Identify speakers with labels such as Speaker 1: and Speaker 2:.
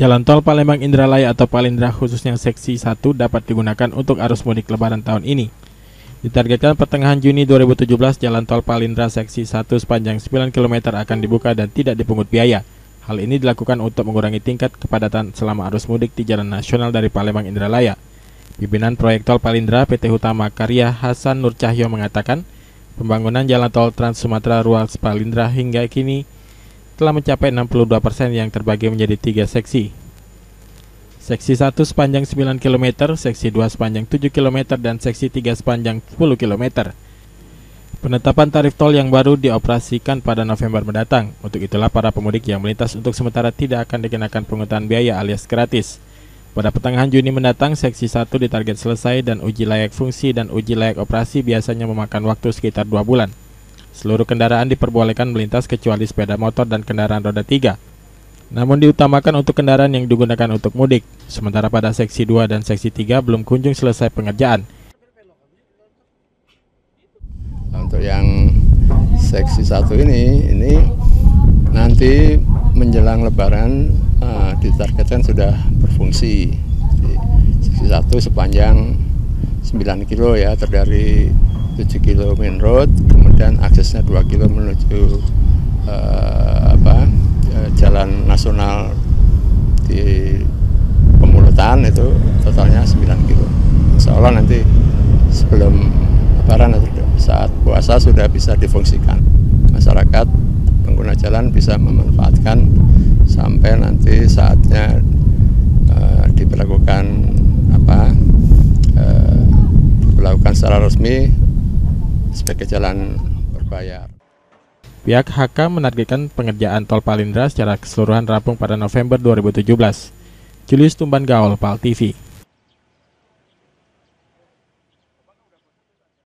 Speaker 1: Jalan tol Palembang Indralaya atau Palindra khususnya seksi 1 dapat digunakan untuk arus mudik lebaran tahun ini. Ditargetkan pertengahan Juni 2017, jalan tol Palindra seksi 1 sepanjang 9 km akan dibuka dan tidak dipungut biaya. Hal ini dilakukan untuk mengurangi tingkat kepadatan selama arus mudik di jalan nasional dari Palembang Indralaya. Pimpinan proyek tol Palindra PT Hutama Karya Hasan Nur Cahyo mengatakan, pembangunan jalan tol Trans Sumatera Ruas Palindra hingga kini telah mencapai 62% yang terbagi menjadi 3 seksi. Seksi 1 sepanjang 9 km, seksi 2 sepanjang 7 km, dan seksi 3 sepanjang 10 km. Penetapan tarif tol yang baru dioperasikan pada November mendatang. Untuk itulah para pemudik yang melintas untuk sementara tidak akan dikenakan pungutan biaya alias gratis. Pada pertengahan Juni mendatang, seksi 1 ditarget selesai dan uji layak fungsi dan uji layak operasi biasanya memakan waktu sekitar 2 bulan. Seluruh kendaraan diperbolehkan melintas kecuali sepeda motor dan kendaraan roda 3. Namun diutamakan untuk kendaraan yang digunakan untuk mudik. Sementara pada seksi 2 dan seksi 3 belum kunjung selesai pengerjaan.
Speaker 2: Untuk yang seksi 1 ini nanti menjelang lebaran ditargetkan sudah berfungsi. Seksi 1 sepanjang 9 kilo ya, terdiri 7 kilo main road, kemudian aksesnya 2 kilo menuju jalan nasional di Pemulutan, itu totalnya 9 kilo. Insya Allah nanti sebelum lebaran atau saat puasa sudah bisa difungsikan. Masyarakat pengguna jalan bisa memanfaatkan sampai nanti saatnya diberlakukan secara resmi sebagai jalan berbayar.
Speaker 1: Pihak HK menargetkan pengerjaan tol Palindra secara keseluruhan rampung pada November 2017. Julius Tumban Gaul, PAL TV.